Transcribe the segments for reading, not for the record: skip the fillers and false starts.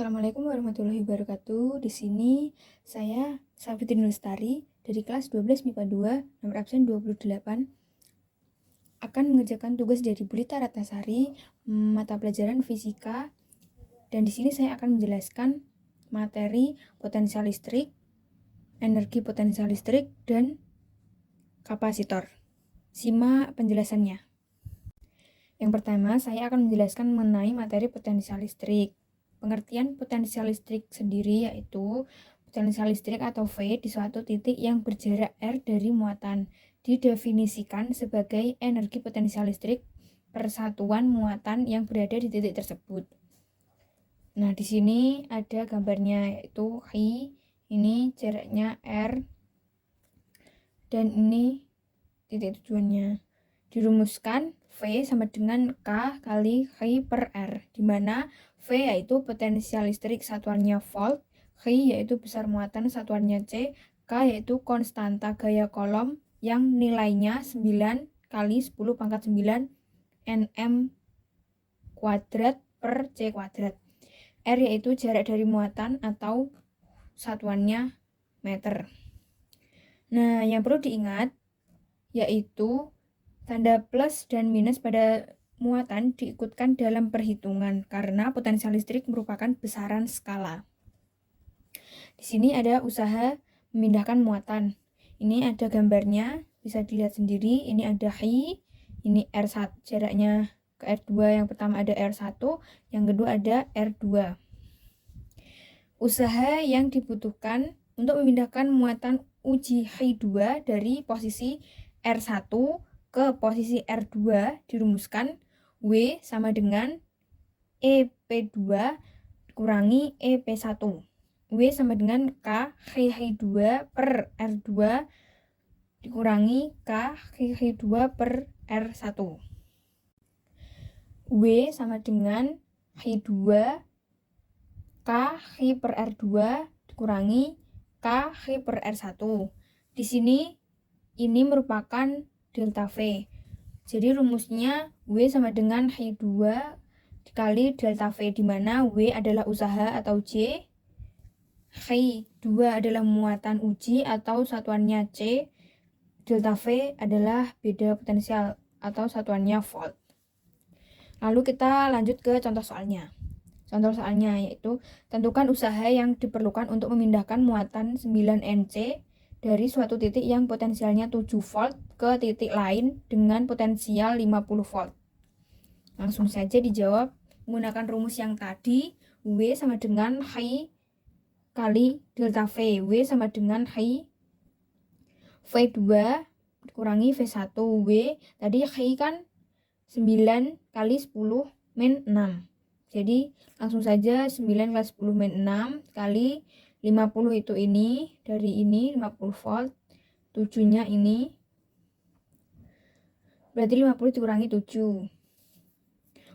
Assalamualaikum warahmatullahi wabarakatuh. Di sini saya Safitri Lestari dari kelas 12 MIPA 2, nomor absen 28, akan mengerjakan tugas dari Bu Lita Ratnasari, mata pelajaran fisika. Dan di sini saya akan menjelaskan materi potensial listrik, energi potensial listrik, dan kapasitor. Simak penjelasannya. Yang pertama, saya akan menjelaskan mengenai materi potensial listrik. Pengertian potensial listrik sendiri yaitu potensial listrik atau V di suatu titik yang berjarak R dari muatan. Didefinisikan sebagai energi potensial listrik persatuan muatan yang berada di titik tersebut. Nah, di sini ada gambarnya yaitu I, ini jaraknya R, dan ini titik tujuannya. Dirumuskan V sama dengan K kali I per R, di mana V yaitu potensial listrik satuannya volt, I yaitu besar muatan satuannya C, K yaitu konstanta gaya kolom yang nilainya 9 kali 10 pangkat 9 Nm kuadrat per C kuadrat. R yaitu jarak dari muatan atau satuannya meter. Nah, yang perlu diingat yaitu tanda plus dan minus pada muatan diikutkan dalam perhitungan karena potensial listrik merupakan besaran skala. Di sini ada usaha memindahkan muatan. Ini ada gambarnya, bisa dilihat sendiri. Ini ada I, ini R1, jaraknya ke R2. Yang pertama ada R1, yang kedua ada R2. Usaha yang dibutuhkan untuk memindahkan muatan uji I2 dari posisi R1 ke posisi R2 dirumuskan W sama dengan EP2 kurangi EP1. W sama dengan K I2 per R2 dikurangi K I2 per R1. W sama dengan I2 K I per R2 dikurangi K I per R1. Di sini ini merupakan delta V. Jadi rumusnya W sama dengan I2 dikali delta V, di mana W adalah usaha atau J, I2 adalah muatan uji atau satuannya C, delta V adalah beda potensial atau satuannya volt. Lalu kita lanjut ke contoh soalnya. Contoh soalnya yaitu tentukan usaha yang diperlukan untuk memindahkan muatan 9 NC dari suatu titik yang potensialnya 7 volt ke titik lain dengan potensial 50 volt. Langsung saja dijawab menggunakan rumus yang tadi. W sama dengan I kali delta V. W sama dengan I V2 dikurangi V1. W tadi I kan 9 kali 10 min 6. Jadi langsung saja 9 kali 10 min 6 kali 50 itu ini, dari ini 50 volt, 7-nya ini, berarti 50 dikurangi 7.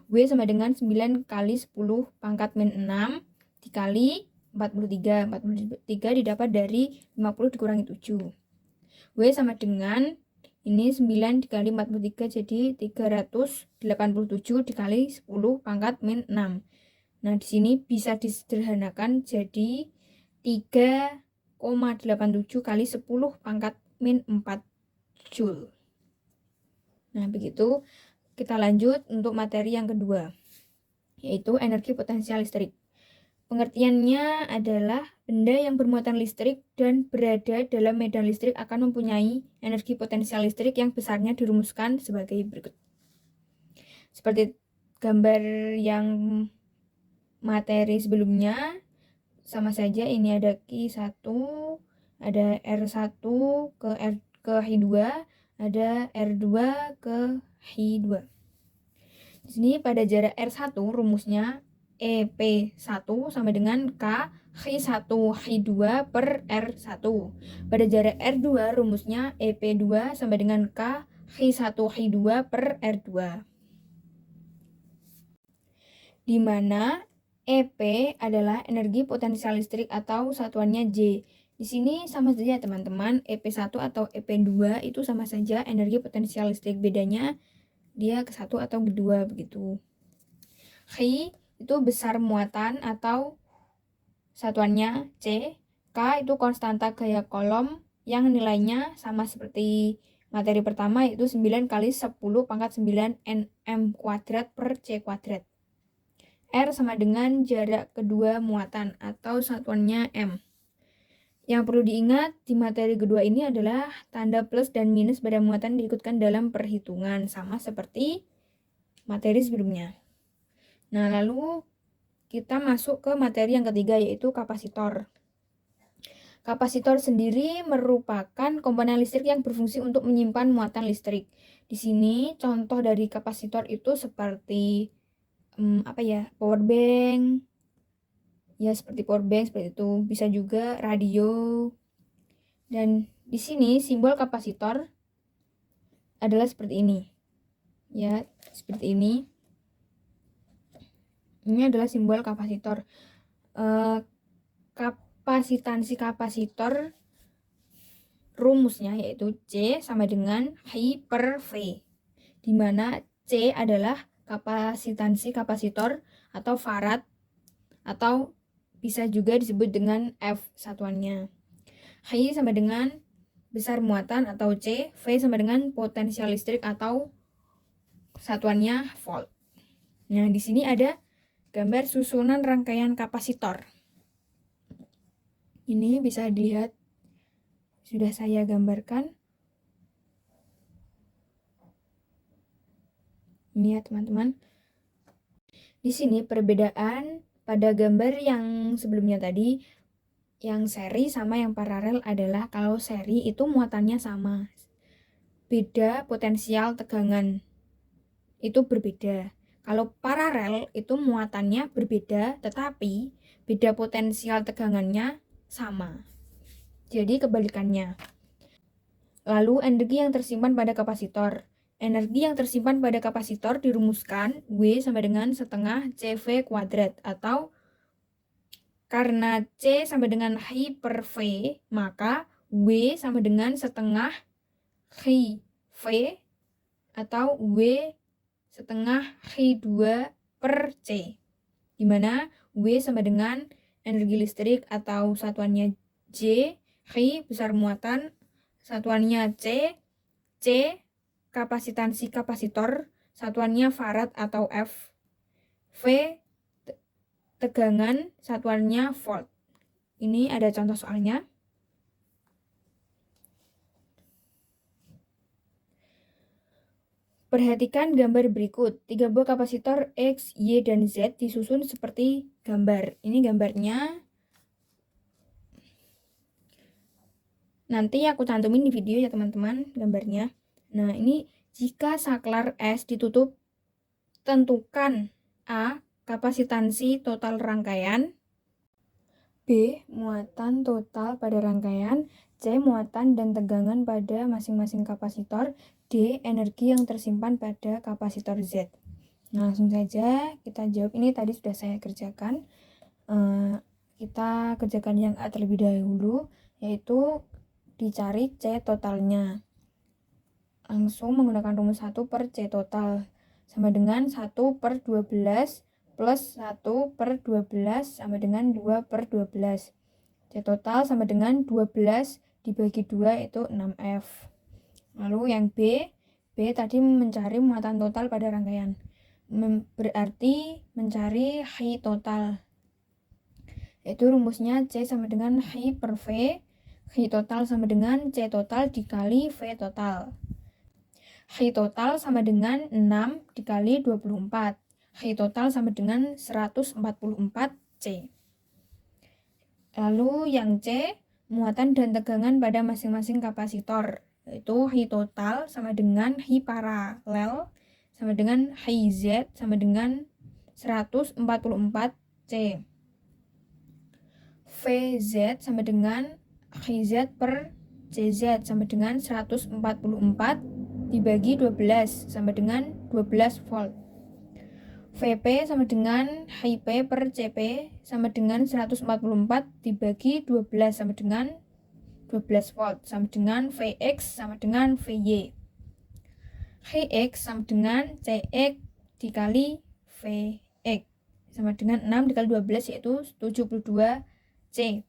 W sama dengan 9 kali 10 pangkat min 6 dikali 43. 43 didapat dari 50 dikurangi 7. W sama dengan ini 9 dikali 43 jadi 387 dikali 10 pangkat min 6. Nah, di sini bisa disederhanakan jadi 3,87 kali 10 pangkat min 4 Joule. Nah, begitu. Kita lanjut untuk materi yang kedua, yaitu energi potensial listrik. Pengertiannya adalah benda yang bermuatan listrik dan berada dalam medan listrik akan mempunyai energi potensial listrik yang besarnya dirumuskan sebagai berikut. Seperti gambar yang materi sebelumnya, sama saja ini ada Q1, ada R1 ke I2, ada R2 ke I2. Di sini pada jarak R1 rumusnya EP1 sama dengan K I1 I2 per R1. Pada jarak R2 rumusnya EP2 sama dengan K I1 I2 per R2. Di mana EP adalah energi potensial listrik atau satuannya J. Di sini sama saja teman-teman, EP1 atau EP2 itu sama saja energi potensial listrik, bedanya dia ke satu atau kedua begitu. I itu besar muatan atau satuannya C. K itu konstanta gaya kolom yang nilainya sama seperti materi pertama, yaitu 9 kali 10 pangkat 9 nm kuadrat per C kuadrat. R sama dengan jarak kedua muatan atau satuannya M. Yang perlu diingat di materi kedua ini adalah tanda plus dan minus pada muatan diikutkan dalam perhitungan, sama seperti materi sebelumnya. Nah, lalu kita masuk ke materi yang ketiga, yaitu kapasitor. Kapasitor sendiri merupakan komponen listrik yang berfungsi untuk menyimpan muatan listrik. Di sini contoh dari kapasitor itu seperti power bank. Ya, seperti power bank seperti itu. Bisa juga radio. Dan di sini simbol kapasitor adalah seperti ini. Ya, seperti ini. Ini adalah simbol kapasitor. Kapasitansi kapasitor rumusnya yaitu C sama dengan I per V, di mana C adalah kapasitansi kapasitor atau farad, atau bisa juga disebut dengan F satuannya. I sama dengan besar muatan atau C, V sama dengan potensial listrik atau satuannya volt. Nah, di sini ada gambar susunan rangkaian kapasitor. Ini bisa dilihat, sudah saya gambarkan. Ini ya teman-teman. Di sini perbedaan pada gambar yang sebelumnya tadi, yang seri sama yang paralel adalah kalau seri itu muatannya sama. Beda potensial tegangan. Itu berbeda. Kalau paralel itu muatannya berbeda, tetapi beda potensial tegangannya sama. Jadi kebalikannya. Lalu energi yang tersimpan pada kapasitor. Energi yang tersimpan pada kapasitor dirumuskan W sama dengan setengah CV kuadrat, atau karena C sama dengan I per V, maka W sama dengan setengah I V atau W setengah I2 per C, di mana W sama dengan energi listrik atau satuannya J, I besar muatan, satuannya C, C kapasitansi kapasitor, satuannya farad atau F, V tegangan, satuannya volt. Ini ada contoh soalnya. Perhatikan gambar berikut. 3 buah kapasitor X, Y, dan Z disusun seperti gambar. Ini gambarnya. Nanti aku cantumin di video ya teman-teman gambarnya. Nah, ini jika saklar S ditutup, tentukan A. Kapasitansi total rangkaian, B. Muatan total pada rangkaian, C. Muatan dan tegangan pada masing-masing kapasitor, D. Energi yang tersimpan pada kapasitor Z. Nah, langsung saja kita jawab. Ini tadi sudah saya kerjakan. Kita kerjakan yang A terlebih dahulu, yaitu dicari C totalnya. Langsung menggunakan rumus 1 per C total sama dengan 1 per 12 plus 1 per 12 sama dengan 2 per 12. C total sama dengan 12 dibagi 2 itu 6F. Lalu yang B tadi mencari muatan total pada rangkaian. Berarti mencari I total. Itu rumusnya C sama dengan I per V. I total sama dengan C total dikali V total. I total sama dengan 6 dikali 24. I total sama dengan 144 C. Lalu yang C, muatan dan tegangan pada masing-masing kapasitor. Yaitu I total sama dengan I paralel sama dengan I Z sama dengan 144 C. VZ sama dengan I Z per CZ sama dengan 144 dibagi 12 sama dengan 12 volt. VP sama dengan IP per CP sama dengan 144 dibagi 12 sama dengan 12 volt sama dengan VX sama dengan VY. VX sama dengan CX dikali VX sama dengan 6 dikali 12 yaitu 72 C.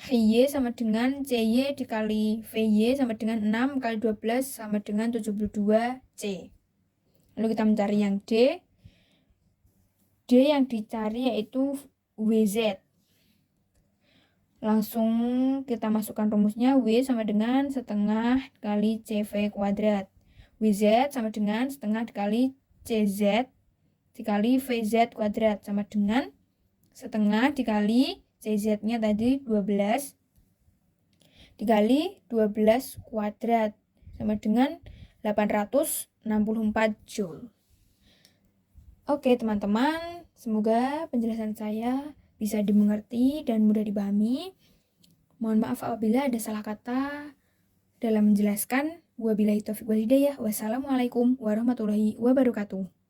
HY sama dengan CY dikali VY sama dengan 6 kali 12 sama dengan 72 C. Lalu kita mencari yang D. D yang dicari yaitu WZ. Langsung kita masukkan rumusnya. W sama dengan setengah kali CV kuadrat. WZ sama dengan setengah dikali CZ dikali VZ kuadrat sama dengan setengah dikali CZ-nya tadi 12 dikali 12 kuadrat sama dengan 864 Joule. Oke teman-teman, semoga penjelasan saya bisa dimengerti dan mudah dipahami. Mohon maaf apabila ada salah kata dalam menjelaskan. Wabillahi taufiq wal hidayah. Wassalamualaikum warahmatullahi wabarakatuh.